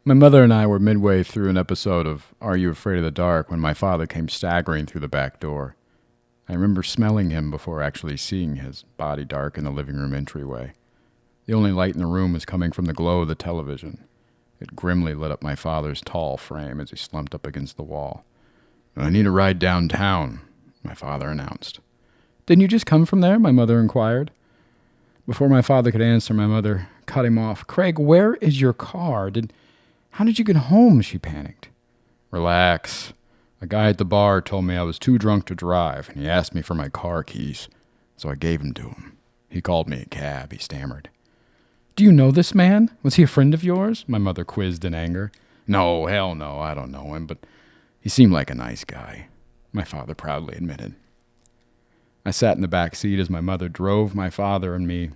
My mother and I were midway through an episode of Are You Afraid of the Dark when my father came staggering through the back door. I remember smelling him before actually seeing his body dark in the living room entryway. The only light in the room was coming from the glow of the television. It grimly lit up my father's tall frame as he slumped up against the wall. "I need a ride downtown," my father announced. "Didn't you just come from there?" my mother inquired. Before my father could answer, my mother cut him off. "Craig, where is your car? How did you get home?" she panicked. "Relax. A guy at the bar told me I was too drunk to drive, and he asked me for my car keys, so I gave them to him. He called me a cab," he stammered. "Do you know this man? Was he a friend of yours?" my mother quizzed in anger. "No, hell no, I don't know him, but he seemed like a nice guy," my father proudly admitted. I sat in the back seat as my mother drove my father and me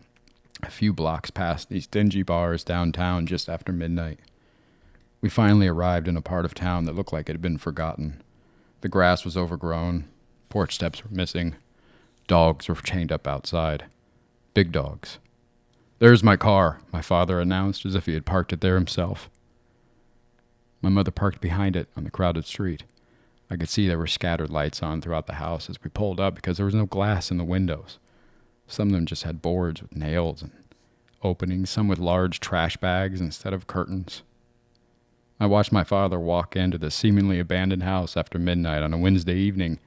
a few blocks past these dingy bars downtown just after midnight. We finally arrived in a part of town that looked like it had been forgotten. The grass was overgrown, porch steps were missing, dogs were chained up outside. Big dogs. "There's my car," my father announced as if he had parked it there himself. My mother parked behind it on the crowded street. I could see there were scattered lights on throughout the house as we pulled up because there was no glass in the windows. Some of them just had boards with nails and openings, some with large trash bags instead of curtains. I watched my father walk into the seemingly abandoned house after midnight on a Wednesday evening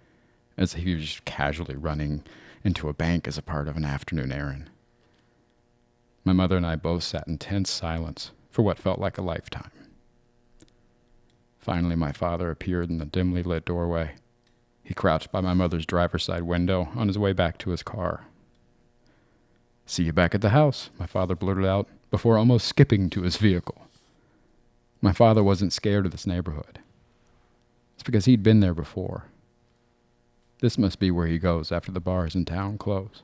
as if he was just casually running into a bank as a part of an afternoon errand. My mother and I both sat in tense silence for what felt like a lifetime. Finally, my father appeared in the dimly lit doorway. He crouched by my mother's driver's side window on his way back to his car. "See you back at the house," my father blurted out before almost skipping to his vehicle. My father wasn't scared of this neighborhood. It's because he'd been there before. This must be where he goes after the bars in town close.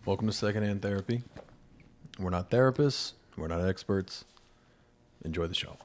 Welcome to Secondhand Therapy. We're not therapists. We're not experts. Enjoy the show.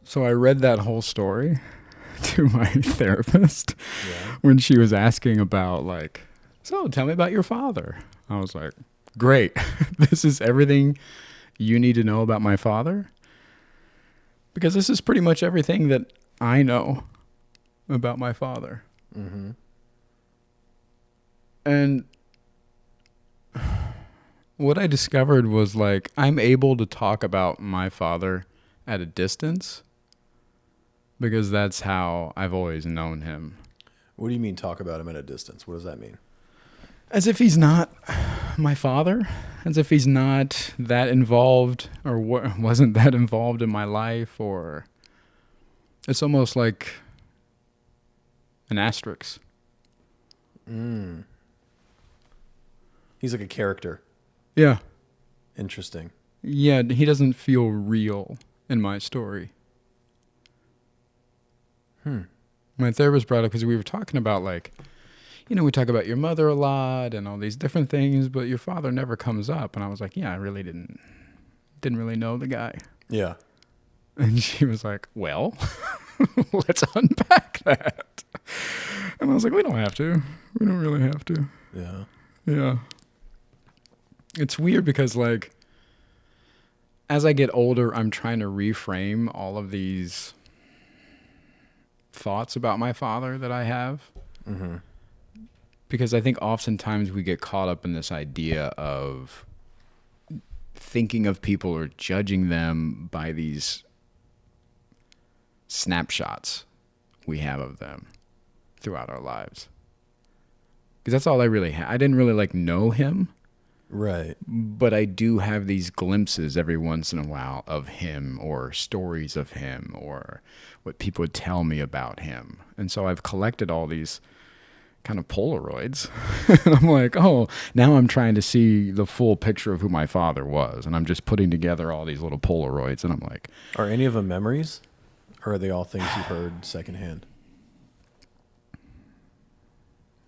So I read that whole story to my therapist when she was asking about, like, "So tell me about your father." I was like, "Great. This is everything you need to know about my father?" Because this is pretty much everything that I know about my father. Mm-hmm. And what I discovered was, like, I'm able to talk about my father at a distance because that's how I've always known him. What do you mean talk about him at a distance? What does that mean? As if he's not my father, as if he's not that involved or wasn't that involved in my life, or it's almost like an asterisk. He's like a character. Yeah. Interesting. Yeah, he doesn't feel real in my story. My therapist brought up because we were talking about, like, you know, we talk about your mother a lot and all these different things, but your father never comes up. And I was like, yeah, I really didn't really know the guy. Yeah. And she was like, well, let's unpack that. And I was like, we don't have to. We don't really have to. Yeah. Yeah. It's weird because, like, as I get older, I'm trying to reframe all of these thoughts about my father that I have. Mm-hmm. Because I think oftentimes we get caught up in this idea of thinking of people or judging them by these snapshots we have of them throughout our lives. Because that's all I really had. I didn't really, like, know him. Right. But I do have these glimpses every once in a while of him, or stories of him, or what people would tell me about him. And so I've collected all these kind of Polaroids. And I'm like, oh, now I'm trying to see the full picture of who my father was. And I'm just putting together all these little Polaroids. And I'm like, Are any of them memories, or are they all things you've heard secondhand?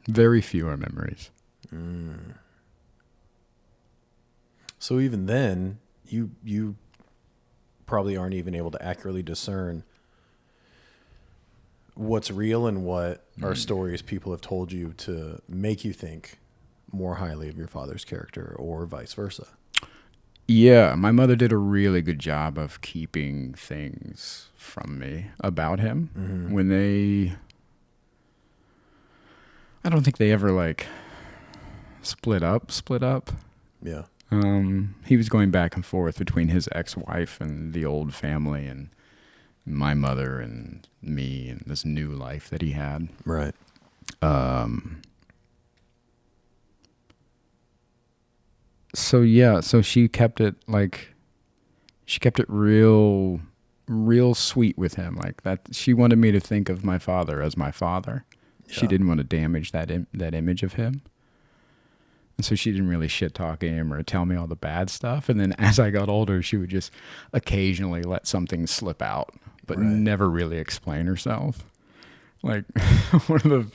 very few are memories. So even then, you probably aren't even able to accurately discern what's real and what are stories people have told you to make you think more highly of your father's character, or vice versa. Yeah, my mother did a really good job of keeping things from me about him. When I don't think they ever like split up. Yeah. He was going back and forth between his ex-wife and the old family and my mother and me and this new life that he had. Right. So she kept it real sweet with him, like that. She wanted me to think of my father as my father. She Yeah. didn't want to damage that image of him. And so she didn't really shit talk him or tell me all the bad stuff. And then as I got older, she would just occasionally let something slip out, but Right. never really explain herself. Like one of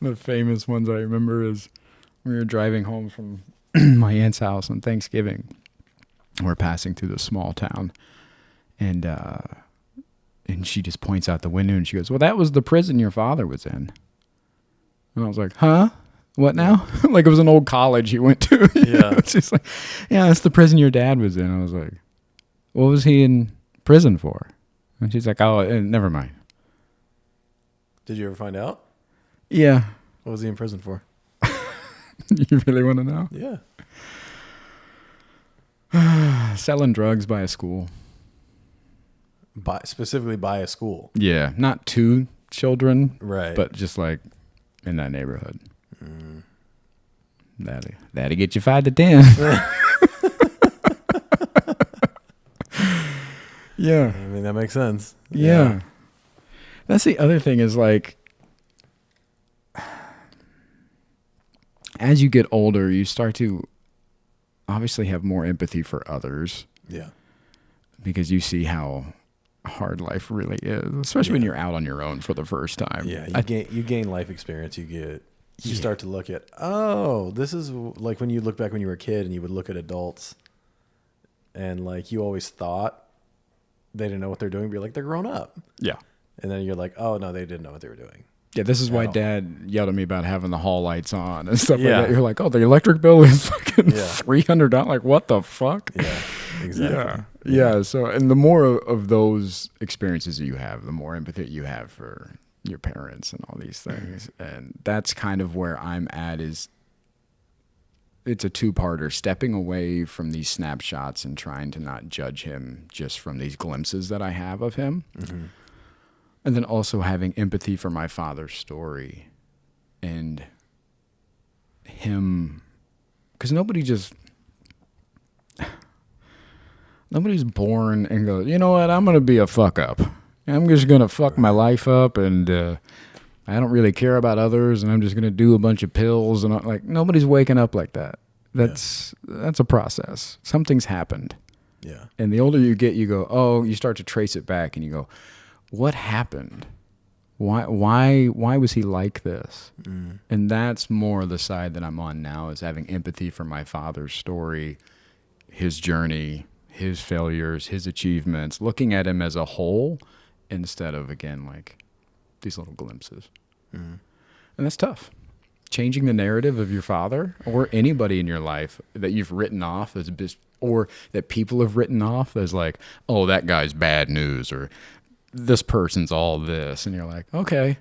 the famous ones I remember is we were driving home from my aunt's house on Thanksgiving. We're passing through the small town, and she just points out the window and she goes, "Well, that was the prison your father was in." And I was like, "Huh? What now?" Like it was an old college he went to. Yeah. She's like, "Yeah, that's the prison your dad was in." I was like, "What was he in prison for?" And she's like, "Oh, never mind." Did you ever find out? Yeah. What was he in prison for? You really want to know? Yeah. Selling drugs by a school. Specifically by a school. Yeah, not to children, Right. but just like in that neighborhood. That'll get you 5 to 10. Yeah. I mean, that makes sense. Yeah. That's the other thing is like, as you get older, you start to obviously have more empathy for others Yeah. because you see how hard life really is, especially when you're out on your own for the first time. Yeah. You gain life experience. You start to look at, oh, this is like when you look back when you were a kid and you would look at adults and like you always thought they didn't know what they're doing, but you're like, they're grown up. Yeah. And then you're like, oh, no, they didn't know what they were doing. Yeah, this is why all. Dad yelled at me about having the hall lights on and stuff Yeah. like that. You're like, oh, the electric bill is fucking Yeah. $300. Like, what the fuck? Yeah, exactly. Yeah. So, and the more of those experiences that you have, the more empathy you have for your parents and all these things. And that's kind of where I'm at is it's a two-parter, stepping away from these snapshots and trying to not judge him just from these glimpses that I have of him. Mm-hmm. And then also having empathy for my father's story and him, because nobody's born and goes, you know what, I'm going to be a fuck up. I'm just going to fuck my life up and I don't really care about others and I'm just going to do a bunch of pills. And like, nobody's waking up like that. That's a process. Something's happened. Yeah. And the older you get, you go, oh, you start to trace it back and you go, what happened? Why was he like this? And that's more the side that I'm on now, is having empathy for my father's story, his journey, his failures, his achievements, looking at him as a whole instead of, again, like these little glimpses. And that's tough. Changing the narrative of your father or anybody in your life that you've written off as or that people have written off as like, oh, that guy's bad news, or this person's all this. And you're like, okay.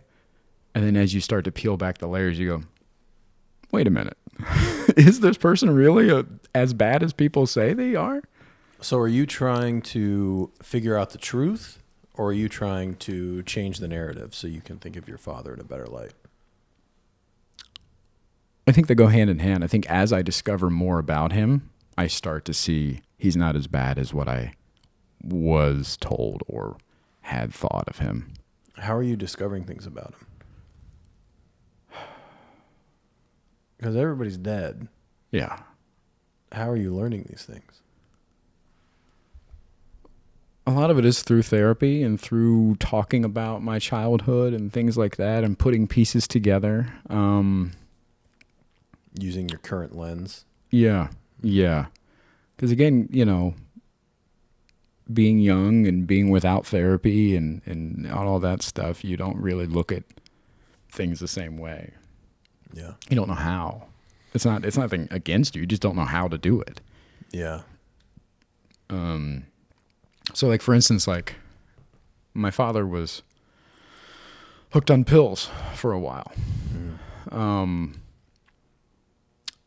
And then as you start to peel back the layers, you go, wait a minute. Is this person really as bad as people say they are? So are you trying to figure out the truth, or are you trying to change the narrative so you can think of your father in a better light? I think they go hand in hand. I think as I discover more about him, I start to see he's not as bad as what I was told or had thought of him. How are you discovering things about him? Because everybody's dead. Yeah. How are you learning these things? A lot of it is through therapy and through talking about my childhood and things like that and putting pieces together. Using your current lens. Yeah. Yeah. Because again, being young and being without therapy and all that stuff, you don't really look at things the same way. Yeah. You don't know how. It's nothing against you. You just don't know how to do it. Yeah. So like, for instance, like my father was hooked on pills for a while. And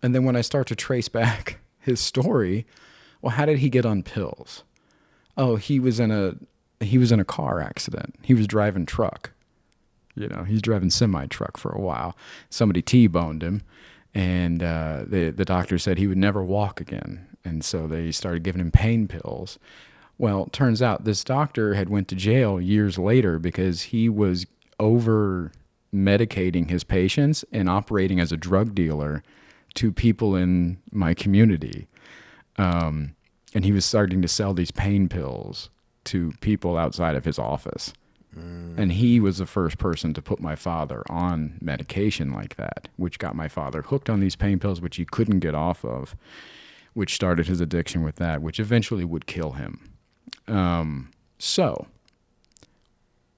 then when I start to trace back his story, well, how did he get on pills? Oh, he was in a car accident. He was driving truck. He's driving semi-truck for a while. Somebody T-boned him, and the doctor said he would never walk again. And so they started giving him pain pills. Well, it turns out this doctor had went to jail years later because he was over medicating his patients and operating as a drug dealer to people in my community. And he was starting to sell these pain pills to people outside of his office. And he was the first person to put my father on medication like that, which got my father hooked on these pain pills, which he couldn't get off of, which started his addiction with that, which eventually would kill him. So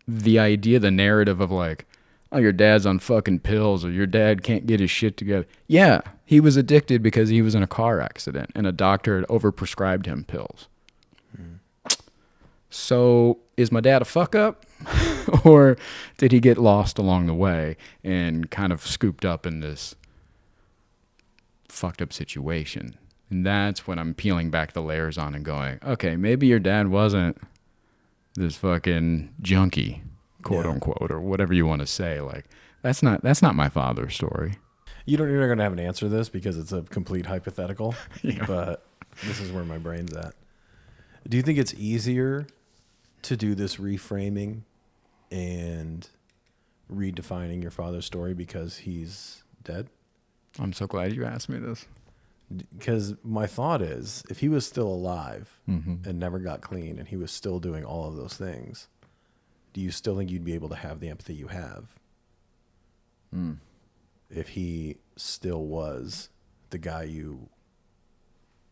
the idea, the narrative of like, oh, your dad's on fucking pills or your dad can't get his shit together. Yeah, he was addicted because he was in a car accident and a doctor had overprescribed him pills. So is my dad a fuck up? Or did he get lost along the way and kind of scooped up in this fucked up situation? And that's when I'm peeling back the layers on and going, okay, maybe your dad wasn't this fucking junkie, quote unquote, or whatever you want to say. Like, that's not my father's story. You're not going to have an answer to this because it's a complete hypothetical, Yeah. but this is where my brain's at. Do you think it's easier to do this reframing and redefining your father's story because he's dead? I'm so glad you asked me this. Because my thought is, if he was still alive Mm-hmm. and never got clean and he was still doing all of those things, do you still think you'd be able to have the empathy you have? If he still was the guy you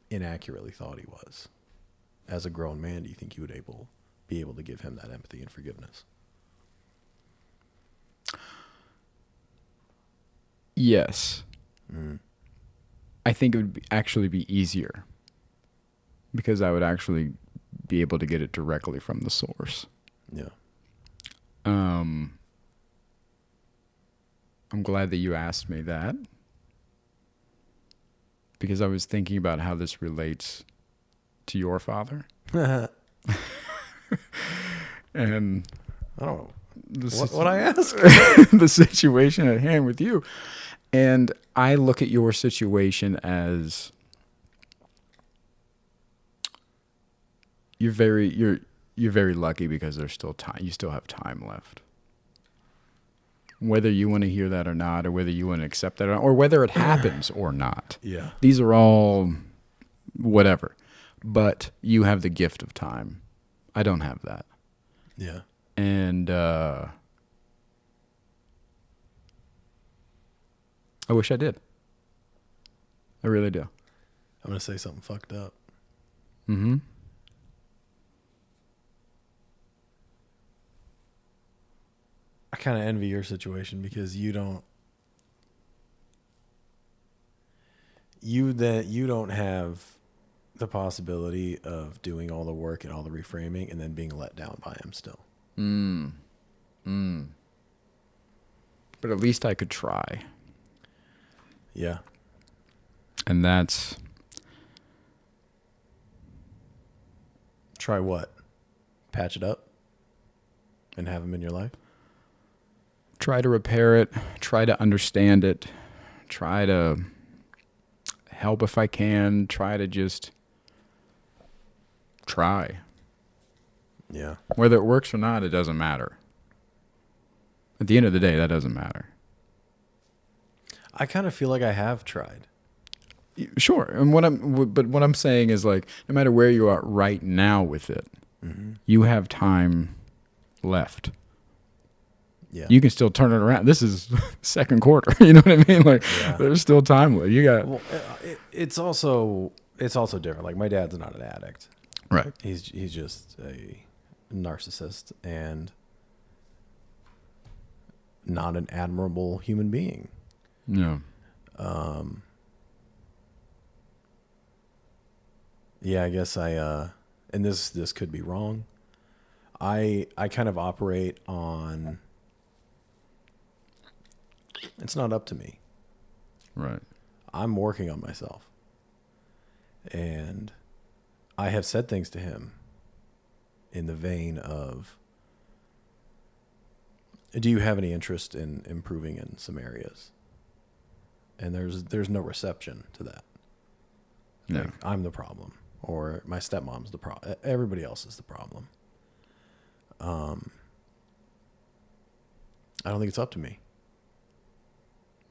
inaccurately thought he was? As a grown man, do you think you would be able to give him that empathy and forgiveness? Yes. I think it would actually be easier because I would actually be able to get it directly from the source. Yeah. I'm glad that you asked me that because I was thinking about how this relates to your father. And I don't know. the What I ask? the situation at hand with you. And I look at your situation as you're very lucky because there's still time. You still have time left. Whether you want to hear that or not, or whether you want to accept that or whether it happens or not. Yeah. These are all whatever. But you have the gift of time. I don't have that. Yeah. And I wish I did. I really do. I'm going to say something fucked up. Mm-hmm. I kind of envy your situation because you don't have the possibility of doing all the work and all the reframing and then being let down by him still. But at least I could try. Yeah. And that's Try what? Patch it up and have him in your life? try to repair it, try to understand it, try to help if I can, try to just try. Yeah. Whether it works or not, it doesn't matter. At the end of the day, that doesn't matter. I kind of feel like I have tried. Sure. And what I'm saying is like, no matter where you are right now with it, you have time left. Yeah. You can still turn it around. This is second quarter. You know what I mean? Like, Yeah. there's still time left. You got Well, it's also different. Like my dad's not an addict. right. He's just a narcissist and not an admirable human being. Yeah. Yeah, I guess and this could be wrong. I kind of operate on it's not up to me. Right. I'm working on myself. And I have said things to him in the vein of, do you have any interest in improving in some areas? And there's no reception to that. No. Like, I'm the problem, or my stepmom's the problem. Everybody else is the problem. I don't think it's up to me.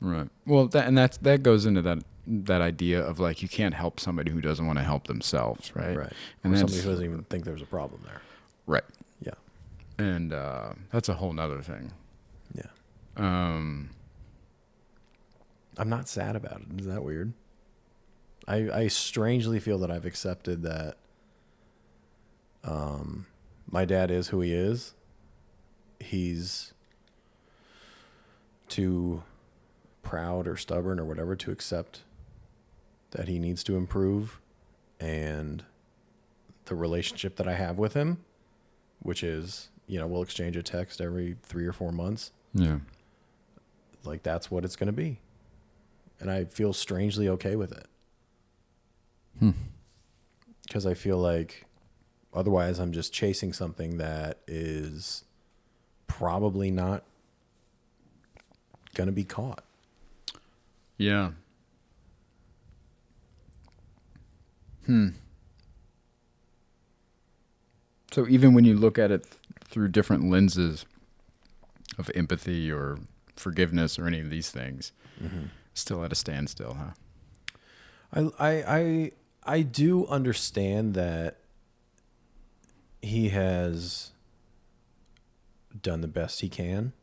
Right. Well, that goes into that idea of like you can't help somebody who doesn't want to help themselves, right? Right. And Or that's somebody who doesn't even think there's a problem there. right. Yeah. And that's a whole nother thing. Yeah. Um, I'm not sad about it. Is that weird? I strangely feel that I've accepted that my dad is who he is. He's too proud or stubborn or whatever to accept that he needs to improve, and the relationship that I have with him, which is, we'll exchange a text every 3 or 4 months. yeah. Like that's what it's going to be. And I feel strangely okay with it. Because I feel like otherwise I'm just chasing something that is probably not going to be caught. Yeah. So even when you look at it through different lenses of empathy or forgiveness or any of these things, still at a standstill, huh? I do understand that he has done the best he can,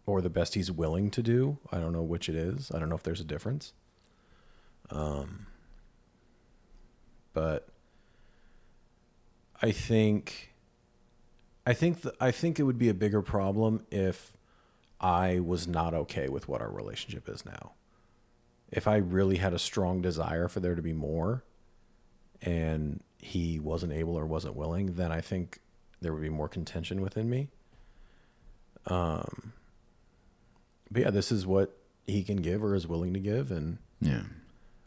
or the best he's willing to do. I don't know which it is. I don't know if there's a difference. But I think it would be a bigger problem if I was not okay with what our relationship is now. If I really had a strong desire for there to be more and he wasn't able or wasn't willing, then I think there would be more contention within me. But yeah, this is what he can give or is willing to give, and Yeah.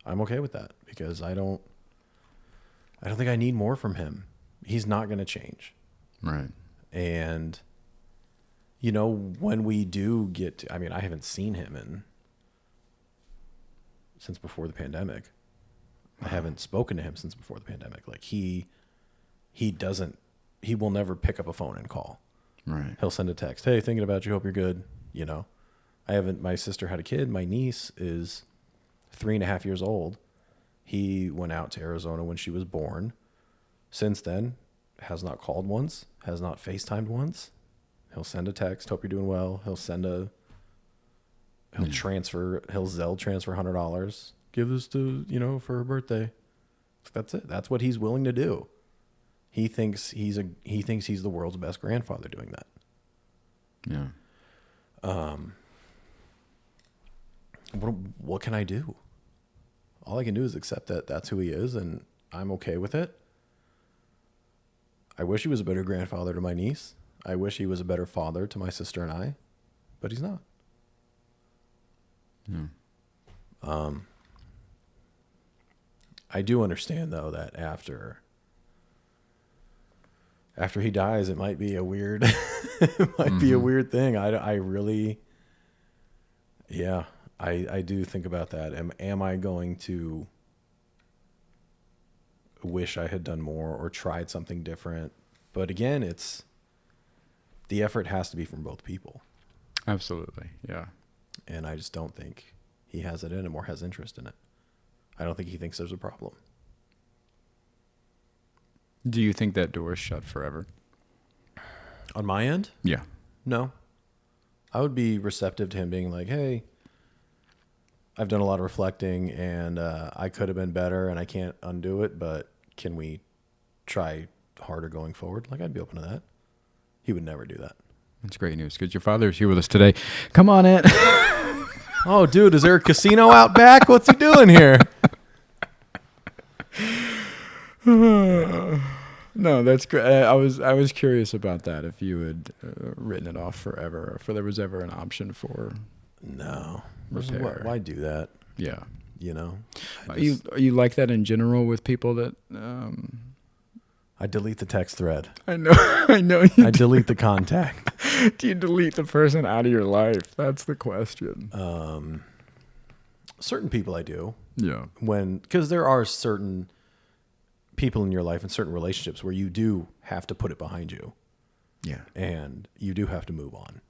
I'm okay with that because I don't think I need more from him. He's not going to change. Right. And when we do get to, I haven't seen him since before the pandemic. I haven't spoken to him since before the pandemic. Like he will never pick up a phone and call. Right. He'll send a text. Hey, thinking about you. Hope you're good. My sister had a kid. My niece is 3.5 years old. He went out to Arizona when she was born. Since then, has not called once, has not FaceTimed once. He'll send a text. Hope you're doing well. He'll transfer, he'll Zelle transfer $100. Give this to, for her birthday. That's it. That's what he's willing to do. He thinks he's the world's best grandfather doing that. Yeah. What can I do? All I can do is accept that that's who he is, and I'm okay with it. I wish he was a better grandfather to my niece. I wish he was a better father to my sister and I, but he's not. Yeah. I do understand though that after he dies, it might be a weird, be a weird thing. I really, yeah, I do think about that. Am I going to wish I had done more or tried something different? But again, the effort has to be from both people. Absolutely. Yeah. And I just don't think he has it in him or has interest in it. I don't think he thinks there's a problem. Do you think that door is shut forever? On my end? Yeah. No. I would be receptive to him being like, hey, I've done a lot of reflecting and I could have been better and I can't undo it, but can we try harder going forward? Like, I'd be open to that. He would never do that. That's great news because your father is here with us today. Come on in. Oh, dude, is there a casino out back? What's he doing here? No, that's great. I was curious about that. If you had written it off forever, or if there was ever an option for No. repair. Why do that? Yeah. You know? Are you like that in general with people that? I delete the text thread. I know. I know. I delete the contact. Do you delete the person out of your life? That's the question. Certain people I do. Yeah. Because there are certain people in your life and certain relationships where you do have to put it behind you. Yeah. And you do have to move on.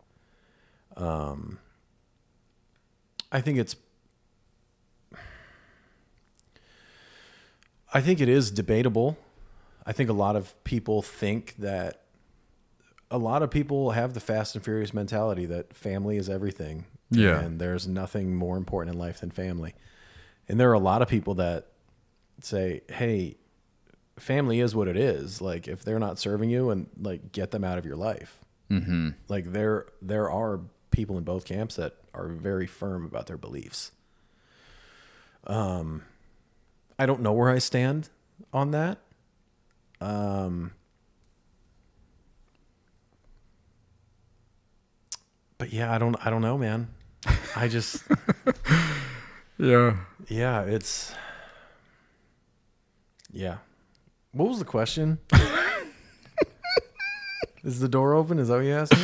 I think it is debatable. I think a lot of people think that a lot of people have the fast and furious mentality that family is everything. Yeah. And there's nothing more important in life than family. And there are a lot of people that say, hey, family is what it is. Like, if they're not serving you, and like, get them out of your life. Mm-hmm. Like, there are people in both camps that are very firm about their beliefs. I don't know where I stand on that. But yeah, I don't know, man. I just, Yeah. yeah. What was the question? Is the door open? Is that what you asked me?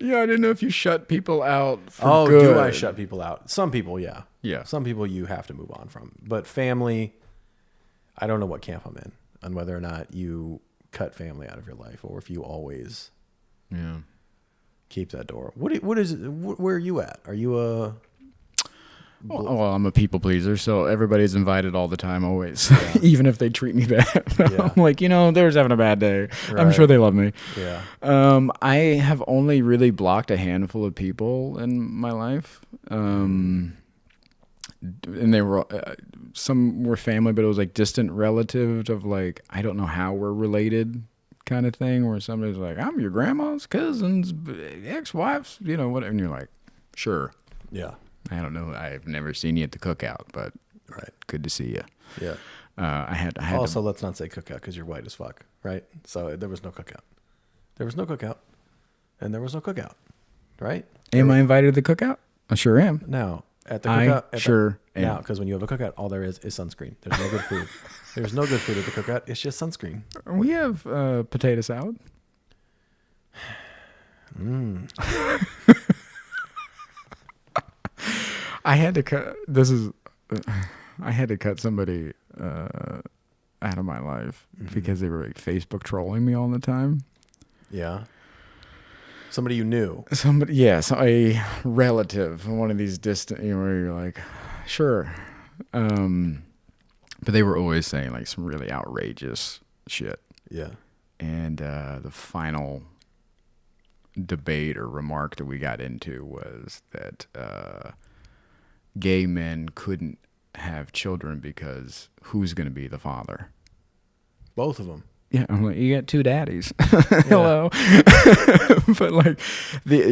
Yeah, I didn't know if you shut people out for Oh, good. do I shut people out? Some people, yeah. Yeah. Some people you have to move on from. But family, I don't know what camp I'm in on whether or not you cut family out of your life or if you always keep that door. What is it? Where are you at? Are you a... Well, I'm a people pleaser, so everybody's invited all the time, always, even if they treat me bad. Yeah. I'm like, they're just having a bad day. Right. I'm sure they love me. Yeah. I have only really blocked a handful of people in my life. And they were, some were family, but it was like distant relatives of like, I don't know how we're related kind of thing, where somebody's like, I'm your grandma's cousin's ex-wife's, whatever. And you're like, sure. Yeah. I don't know. I've never seen you at the cookout, but Right. good to see you. Yeah. I had Also, let's not say cookout because you're white as fuck, right? So there was no cookout. There was no cookout. And there was no cookout, right? Am I invited to the cookout? I sure am. Now, at the cookout. Am. Now, because when you have a cookout, all there is sunscreen. There's no good food. There's no good food at the cookout. It's just sunscreen. We have potato salad. I had to cut. I had to cut somebody out of my life because they were like Facebook trolling me all the time. Yeah. Somebody you knew. Somebody, yes, a relative, one of these distant, where you're like, sure. But they were always saying like some really outrageous shit. Yeah. And the final debate or remark that we got into was that gay men couldn't have children because who's going to be the father? Both of them. Yeah, I'm like, you got two daddies. Hello. But like,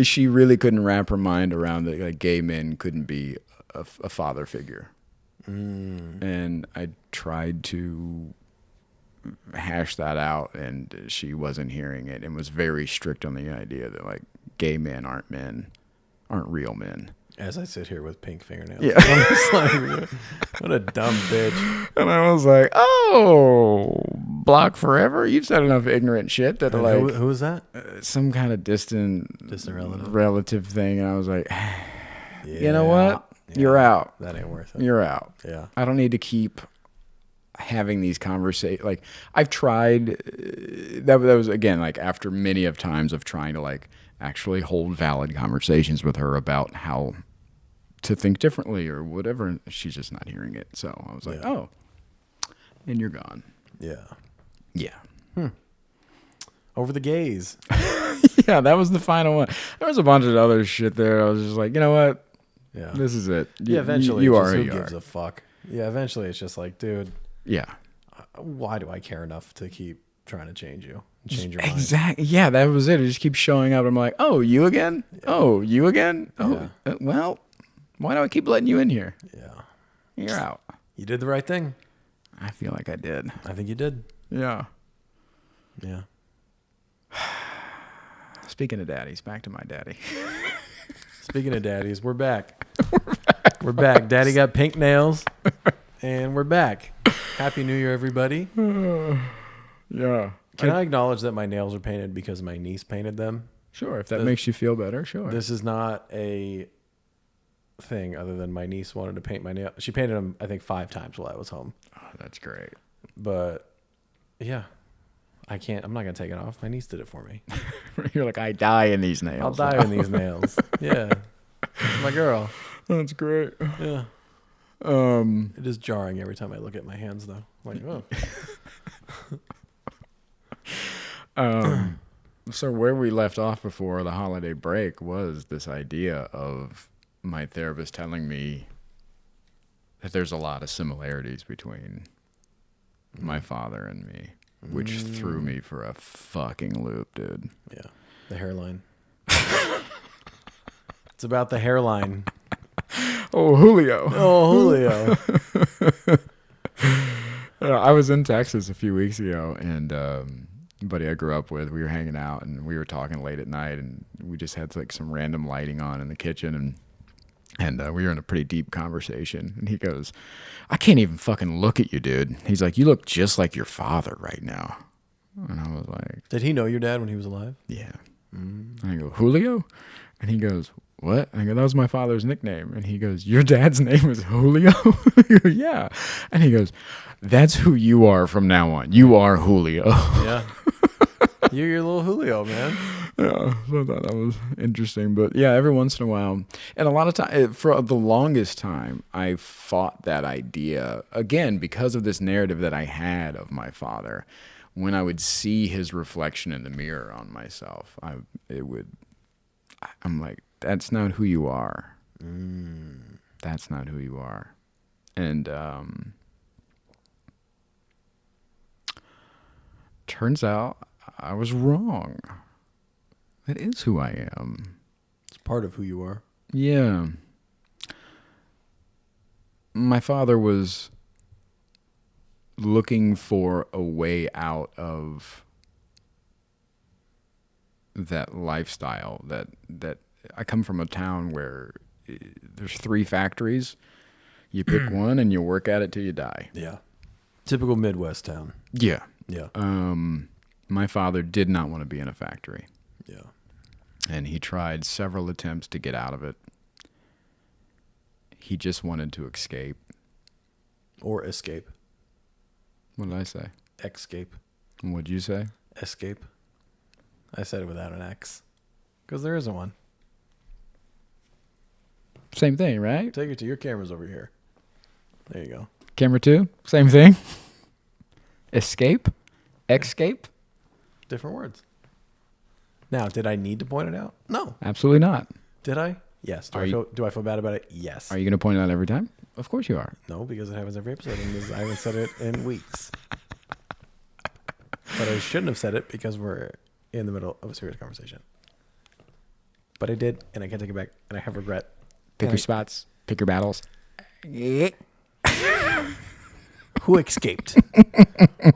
she really couldn't wrap her mind around that. Like, gay men couldn't be a father figure. And I tried to hash that out, and she wasn't hearing it, and was very strict on the idea that like gay men aren't real men. As I sit here with pink fingernails. Yeah. I'm just like, what a dumb bitch. And I was like, oh, block forever? You've said enough ignorant shit that like... Who is that? Some kind of distant relative thing. And I was like, you know what? Yeah. You're out. That ain't worth it. You're out. Yeah. I don't need to keep having these conversations. Like, I've tried... That was, again, like after many of times of trying to like actually hold valid conversations with her about how to think differently or whatever. She's just not hearing it. So I was like, Yeah. oh, and you're gone. Yeah. Yeah. Over the gaze. Yeah, that was the final one. There was a bunch of other shit there. I was just like, you know what? Yeah. This is it. Yeah, eventually you it's are just who who you gives are. a fuck. Yeah, eventually it's just like, dude, Yeah. why do I care enough to keep trying to change you? Change your mind. Exactly. Yeah, that was it. It just keeps showing up. I'm like, oh, you again? Yeah. Oh, you again? Oh, well, why do I keep letting you in here? Yeah. You're out. You did the right thing. I feel like I did. I think you did. Yeah. Yeah. Speaking of daddies, back to my daddy. Speaking of daddies, we're back. We're back. Daddy got pink nails, and we're back. Happy New Year, everybody. Yeah. Can I acknowledge that my nails are painted because my niece painted them? Sure. If that makes you feel better, sure. This is not a thing other than my niece wanted to paint my nails. She painted them, I think, 5 times while I was home. Oh, that's great. But, yeah. I'm not going to take it off. My niece did it for me. You're like, I die in these nails. I'll die in these nails. Yeah. That's my girl. That's great. Yeah. It is jarring every time I look at my hands, though. Like, oh. So where we left off before the holiday break was this idea of my therapist telling me that there's a lot of similarities between my father and me, which threw me for a fucking loop, dude. Yeah. The hairline. It's about the hairline. Oh, Julio. Oh, Julio. I was in Texas a few weeks ago, and a buddy I grew up with, we were hanging out, and we were talking late at night, and we just had like some random lighting on in the kitchen, and we were in a pretty deep conversation, and he goes, I can't even fucking look at you, dude. He's like, you look just like your father right now. And I was like... Did he know your dad when he was alive? Yeah. And I go, Julio? And he goes, what? And I go, that was my father's nickname. And he goes, your dad's name is Julio? I go, yeah. And he goes, that's who you are from now on. You are Julio. Yeah. You're your little Julio, man. Yeah, so I thought that was interesting. But yeah, every once in a while, and a lot of time, for the longest time, I fought that idea, again, because of this narrative that I had of my father. When I would see his reflection in the mirror on myself, I'm like, that's not who you are. That's not who you are. And turns out I was wrong. That is who I am. It's part of who you are. Yeah. My father was looking for a way out of that lifestyle that I come from a town where there's 3 factories. You pick one and you work at it till you die. Yeah. Typical Midwest town. Yeah. Yeah. My father did not want to be in a factory. Yeah. And he tried several attempts to get out of it. He just wanted to escape. Or escape. What did I say? Escape. What'd you say? Escape. I said it without an X. Because there isn't one. Same thing, right? Take it to your cameras over here. There you go. Camera 2, same thing. Escape? Escape? Different words. Now, did I need to point it out? No. Absolutely not. Did I? Yes. Do I feel bad about it? Yes. Are you going to point it out every time? Of course you are. No, because it happens every episode, and I haven't said it in weeks. But I shouldn't have said it because we're in the middle of a serious conversation. But I did, and I can't take it back, and I have regret. Pick your spots. Pick your battles. Who escaped?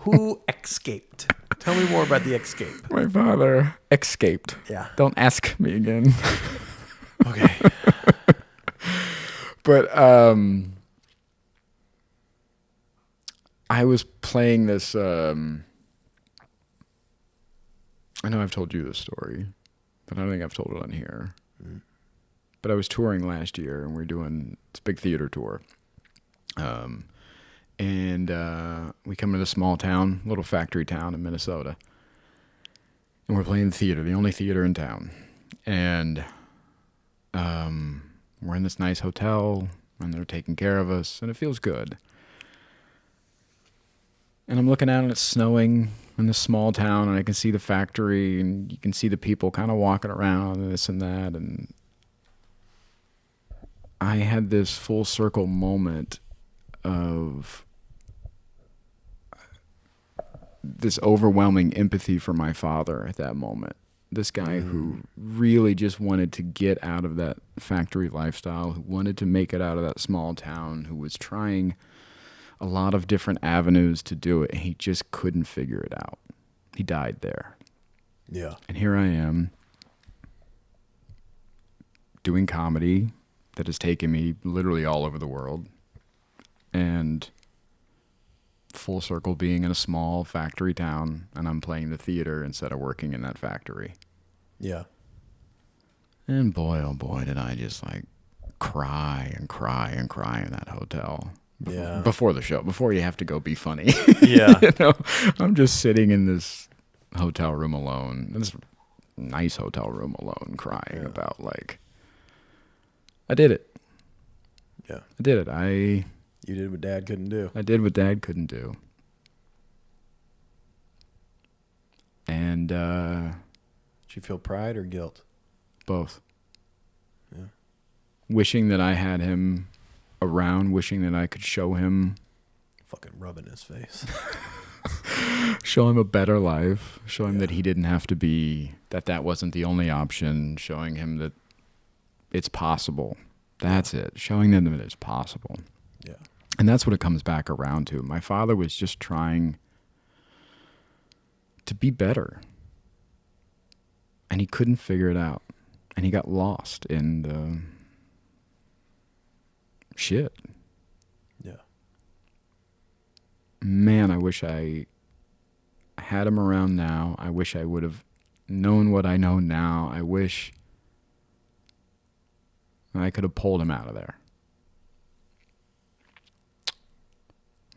Who escaped? Tell me more about the escape. My father escaped. Yeah. Don't ask me again. Okay. But I was playing this. I know I've told you this story, but I don't think I've told it on here. But I was touring last year, and we're doing this big theater tour. And we come to this small town, little factory town in Minnesota. And we're playing the theater, the only theater in town. And we're in this nice hotel, and they're taking care of us, and it feels good. And I'm looking out, and it's snowing in this small town, and I can see the factory, and you can see the people kind of walking around, and this and that, and I had this full circle moment of this overwhelming empathy for my father at that moment. This guy who really just wanted to get out of that factory lifestyle, who wanted to make it out of that small town, who was trying a lot of different avenues to do it, and he just couldn't figure it out. He died there. Yeah. And here I am doing comedy that has taken me literally all over the world, and full circle being in a small factory town, and I'm playing the theater instead of working in that factory. Yeah. And boy, oh boy, did I just like cry and cry and cry in that hotel. Yeah. Before the show, before you have to go be funny. Yeah. You know, I'm just sitting in this hotel room alone, this nice hotel room alone, crying about like, I did it. Yeah. I did it. I You did what Dad couldn't do. did what Dad couldn't do. And Did you feel pride or guilt? both. Yeah. Wishing that I had him around, wishing that I could show him Fucking rubbing his face. a better life, show him that he didn't have to be, that wasn't the only option, showing him that it's possible. That's it. Showing them that it's possible. Yeah. And that's what it comes back around to. My father was just trying to be better. And he couldn't figure it out. And he got lost in the shit. Yeah. Man, I wish I had him around now. I wish I would have known what I know now. I wish I could have pulled him out of there.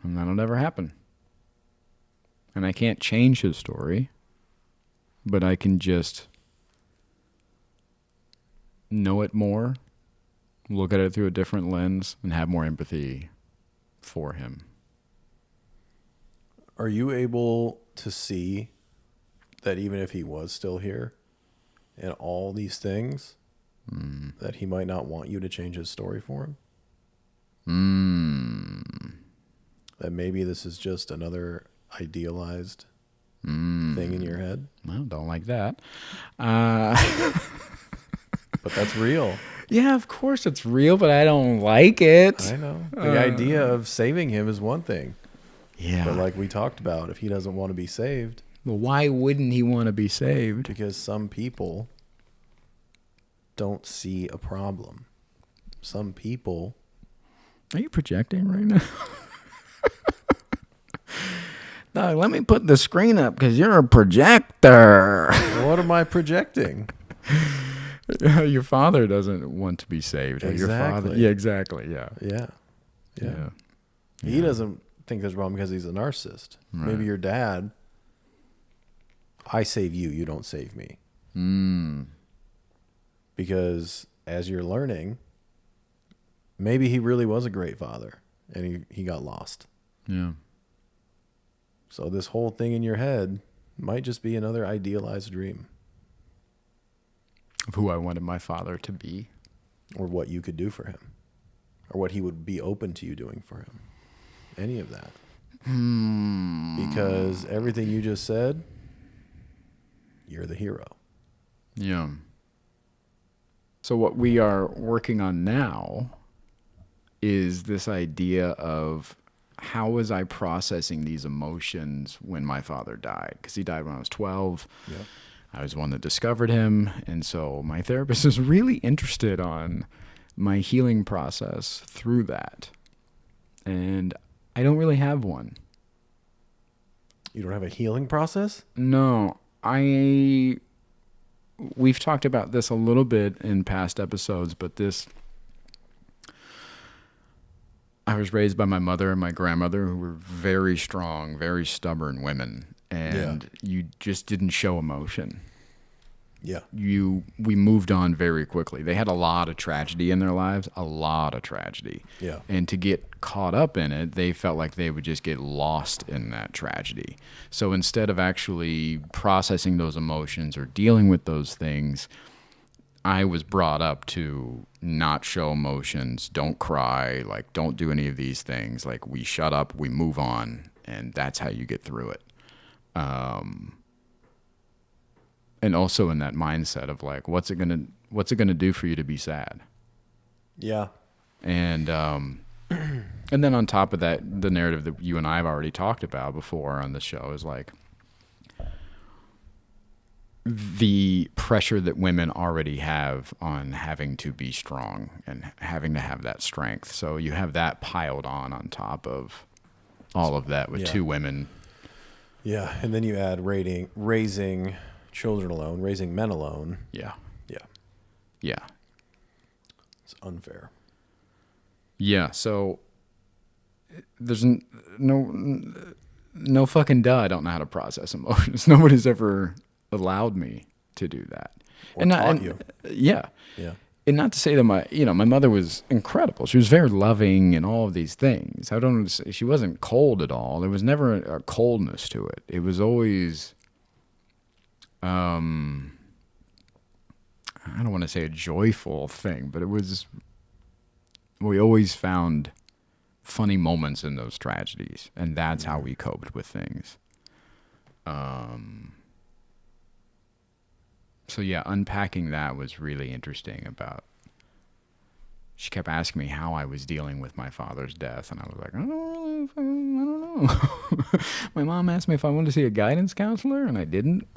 And that'll never happen. And I can't change his story, but I can just know it more, look at it through a different lens, and have more empathy for him. Are you able to see that even if he was still here and all these things, that he might not want you to change his story for him? That maybe this is just another idealized thing in your head? Well, don't like that. But that's real. Yeah, of course it's real, but I don't like it. I know. The idea of saving him is one thing. Yeah. But like we talked about, if he doesn't want to be saved, Well, why wouldn't he want to be saved? because some people don't see a problem. Some people... Are you projecting right now? No, let me put the screen up because you're a projector. What am I projecting? Your father doesn't want to be saved. Your father, Exactly. yeah, exactly. Yeah. Yeah. He doesn't think there's a problem because he's a narcissist. Right. Maybe your dad, I save you, you don't save me. Because as you're learning, maybe he really was a great father and he got lost. Yeah. So this whole thing in your head might just be another idealized dream, Of who I wanted my father to be. or what you could do for him, or what he would be open to you doing for him. Any of that. Because everything you just said, you're the hero. Yeah. So what we are working on now is this idea of how was I processing these emotions when my father died? Because he died when I was 12. Yep. I was the one that discovered him. And so my therapist is really interested on my healing process through that. And I don't really have one. You don't have a healing process? No, we've talked about this a little bit in past episodes, but I was raised by my mother and my grandmother, who were very strong, very stubborn women, and you just didn't show emotion. Yeah. We moved on very quickly. They had a lot of tragedy in their lives, a lot of tragedy. Yeah. And to get caught up in it, they felt like they would just get lost in that tragedy. So instead of actually processing those emotions or dealing with those things, I was brought up to not show emotions, don't cry, like don't do any of these things. Like we shut up, we move on, and that's how you get through it. And also in that mindset of like, what's it gonna do for you to be sad? Yeah. And and then on top of that, the narrative that you and I have already talked about before on the show is like the pressure that women already have on having to be strong and having to have that strength. So you have that piled on top of all of that with two women. Yeah, and then you add raising children alone, raising men alone. Yeah. Yeah. Yeah. It's unfair. Yeah, so there's no fucking duh. I don't know how to process emotions. Nobody's ever allowed me to do that. Or taught you. Yeah. Yeah. And not to say that my mother was incredible. She was very loving and all of these things. I don't say she wasn't cold at all. There was never a coldness to it. It was always, I don't want to say a joyful thing, but we always found funny moments in those tragedies, and that's how we coped with things. So yeah, unpacking that was really interesting. She kept asking me how I was dealing with my father's death, and I was like, I don't know. My mom asked me if I wanted to see a guidance counselor, and I didn't.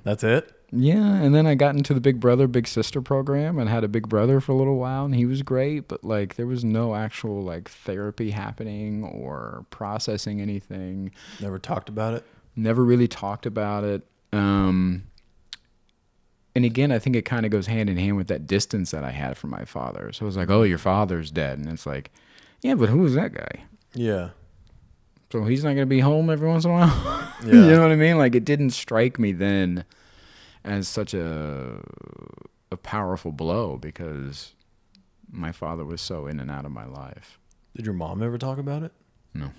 That's it? Yeah, and then I got into the Big Brother, Big Sister program and had a big brother for a little while, and he was great, but like there was no actual like therapy happening or processing anything. Never talked about it? Never really talked about it. And again, I think it kind of goes hand in hand with that distance that I had from my father. So it was like, oh, your father's dead. And it's like, yeah, but who was that guy? Yeah. So he's not going to be home every once in a while? Yeah. You know what I mean? Like it didn't strike me then as such a powerful blow because my father was so in and out of my life. Did your mom ever talk about it? No.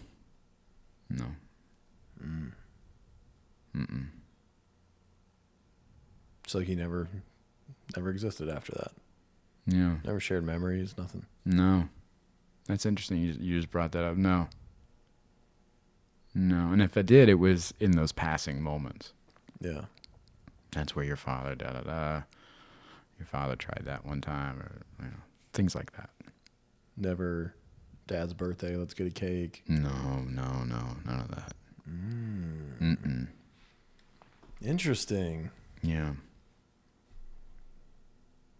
Mm-mm. It's like he never existed after that. Yeah. Never shared memories, nothing. No. That's interesting. You just brought that up. No. And if I did, it was in those passing moments. Yeah. That's where your father, your father tried that one time, or things like that. Never dad's birthday, let's get a cake. No, none of that. Mm-mm. Interesting. Yeah.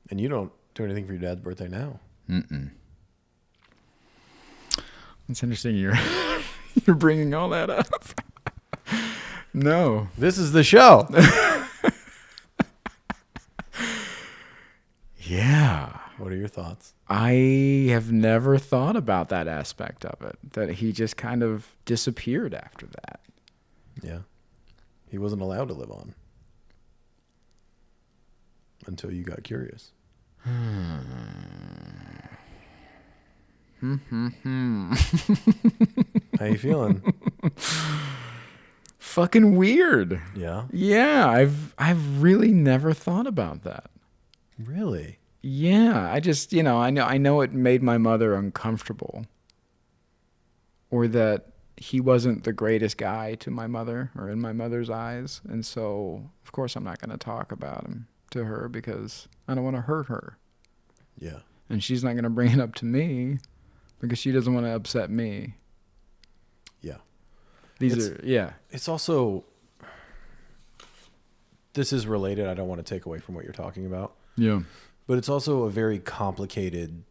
And you don't do anything for your dad's birthday now. Mm-mm. It's interesting you're bringing all that up. No. This is the show. Yeah. What are your thoughts? I have never thought about that aspect of it, that he just kind of disappeared after that. Yeah. He wasn't allowed to live on. Until you got curious. How you feeling? Fucking weird. Yeah? Yeah, I've really never thought about that. Really? Yeah, I just, I know it made my mother uncomfortable. Or that he wasn't the greatest guy to my mother or in my mother's eyes. And so, of course, I'm not going to talk about him to her because I don't want to hurt her. Yeah. And she's not going to bring it up to me because she doesn't want to upset me. Yeah. It's also, this is related. I don't want to take away from what you're talking about. Yeah. But it's also a very complicated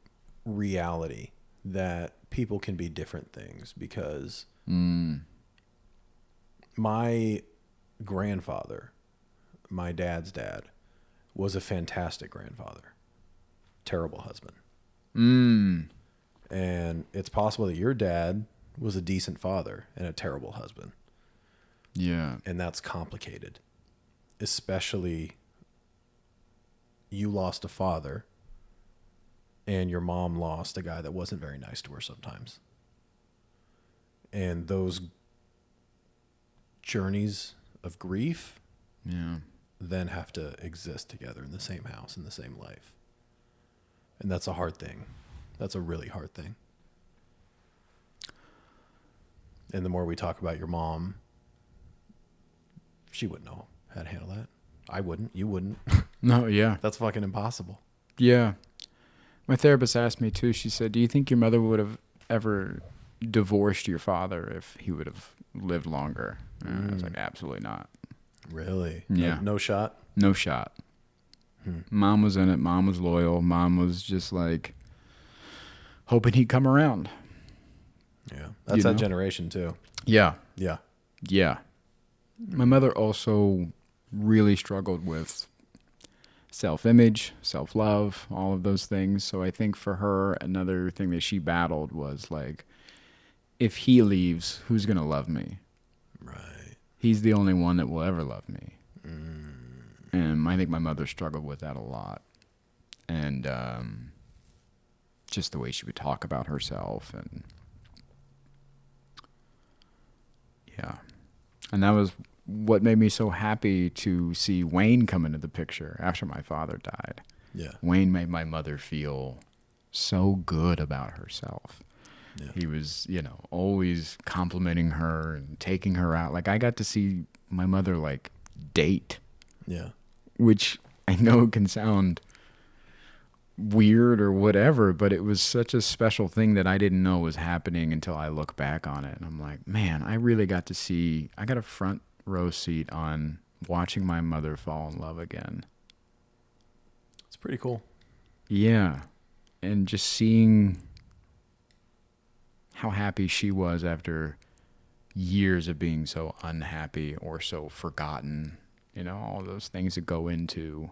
reality that people can be different things because my grandfather, my dad's dad, was a fantastic grandfather. Terrible husband. And it's possible that your dad was a decent father and a terrible husband. Yeah. And that's complicated, especially you lost a father and your mom lost a guy that wasn't very nice to her sometimes. And those journeys of grief then have to exist together in the same house, in the same life. And that's a hard thing. That's a really hard thing. And the more we talk about your mom, she wouldn't know how to handle that. I wouldn't. You wouldn't. No, yeah. That's fucking impossible. Yeah. My therapist asked me too, she said, do you think your mother would have ever divorced your father if he would have lived longer? I was like, absolutely not. Really? Yeah. No shot? No shot. Mom was in it. Mom was loyal. Mom was just like hoping he'd come around. Yeah. That's that generation too. Yeah. Yeah. Yeah. My mother also really struggled with self-image, self-love, all of those things. So I think for her, another thing that she battled was like, if he leaves, who's going to love me? Right. He's the only one that will ever love me. And I think my mother struggled with that a lot. And just the way she would talk about herself. And yeah. And that was what made me so happy to see Wayne come into the picture after my father died. Yeah. Wayne made my mother feel so good about herself. Yeah. He was, always complimenting her and taking her out. Like, I got to see my mother, like, date. Yeah. Which I know can sound weird or whatever, but it was such a special thing that I didn't know was happening until I look back on it. And I'm like, man, I really got to see, I got a front row seat on watching my mother fall in love again. It's pretty cool. Yeah. And just seeing how happy she was after years of being so unhappy or so forgotten, all those things that go into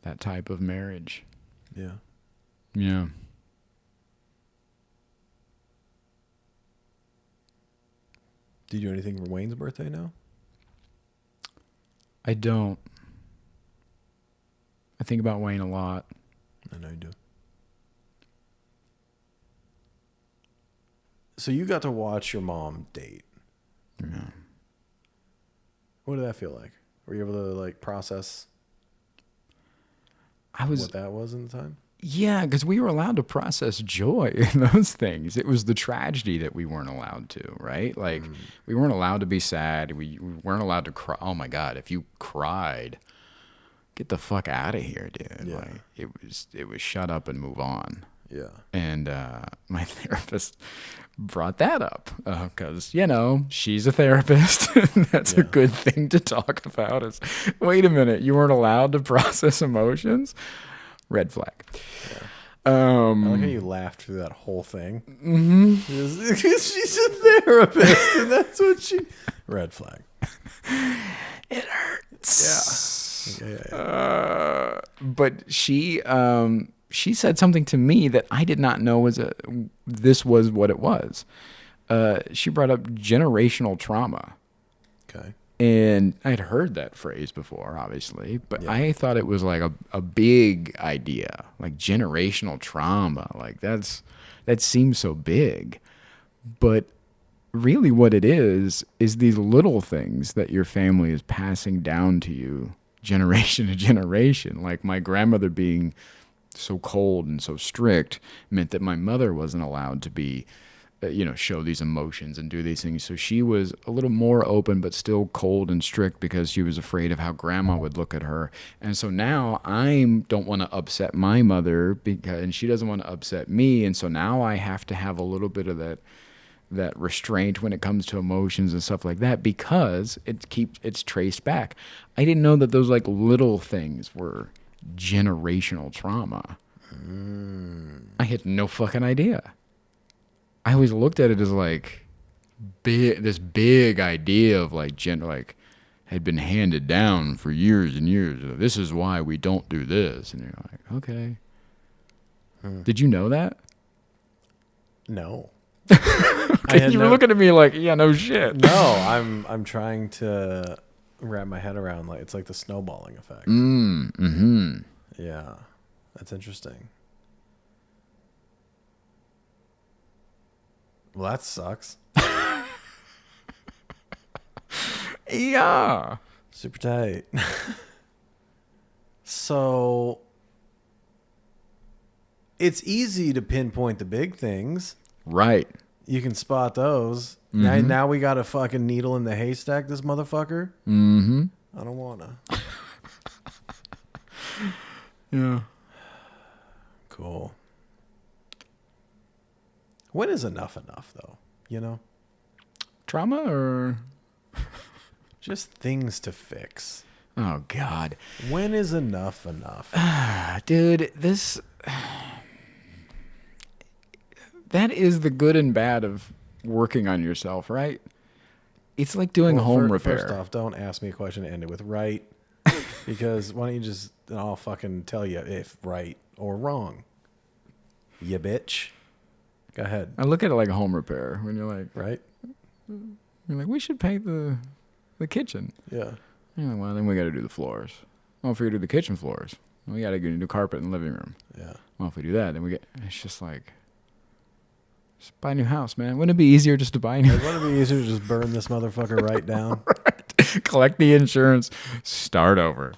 that type of marriage. Yeah. Yeah. Do you do anything for Wayne's birthday now? I don't. I think about Wayne a lot. I know you do. So you got to watch your mom date. Yeah. What did that feel like? Were you able to like process I was what that was in the time? Yeah, because we were allowed to process joy in those things. It was the tragedy that we weren't allowed to, right? Like, we weren't allowed to be sad. We weren't allowed to cry. Oh, my God, if you cried, get the fuck out of here, dude. Yeah. Like, it was shut up and move on. Yeah. And my therapist brought that up because, she's a therapist. And that's a good thing to talk about is, wait a minute, you weren't allowed to process emotions? Red flag. Yeah. I like how you laughed through that whole thing. Mm-hmm. She's a therapist, and that's what she... Red flag. It hurts. Yeah. But she said something to me that I did not know this was what it was. She brought up generational trauma. Okay. And I'd heard that phrase before, obviously, but I thought it was like a big idea, like generational trauma. Like that seems so big. But really what it is these little things that your family is passing down to you generation to generation. Like my grandmother being so cold and so strict meant that my mother wasn't allowed to be show these emotions and do these things. So she was a little more open, but still cold and strict because she was afraid of how grandma would look at her. And so now I don't want to upset my mother and she doesn't want to upset me. And so now I have to have a little bit of that restraint when it comes to emotions and stuff like that because it's traced back. I didn't know that those like little things were generational trauma. I had no fucking idea. I always looked at it as like this big idea of like had been handed down for years and years. This is why we don't do this. And you're like, okay. Did you know that? No. You were looking at me like, yeah, no shit. No, I'm trying to wrap my head around. Like, it's like the snowballing effect. Mm-hmm. Yeah, that's interesting. Well, that sucks. Yeah. Super tight. So it's easy to pinpoint the big things. Right. You can spot those. Now we got a fucking needle in the haystack, this motherfucker. Mm-hmm. I don't wanna. Yeah. Cool. When is enough though? You know? Trauma or... Just things to fix. Oh, God. When is enough? Dude, this... That is the good and bad of working on yourself, right? It's like doing home repair. First off, don't ask me a question and end it with right. Because why don't you just... I'll fucking tell you if right or wrong. You bitch. Go ahead. I look at it like a home repair when you're like... Right? You're like, we should paint the kitchen. Yeah. You're like, well, then we got to do the floors. Well, if we do the kitchen floors, we got to get a new carpet in the living room. Yeah. Well, if we do that, then we get... It's just like... Just buy a new house, man. Wouldn't it be easier just to buy a new house? Wouldn't it be easier to just burn this motherfucker right down? Collect the insurance. Start over.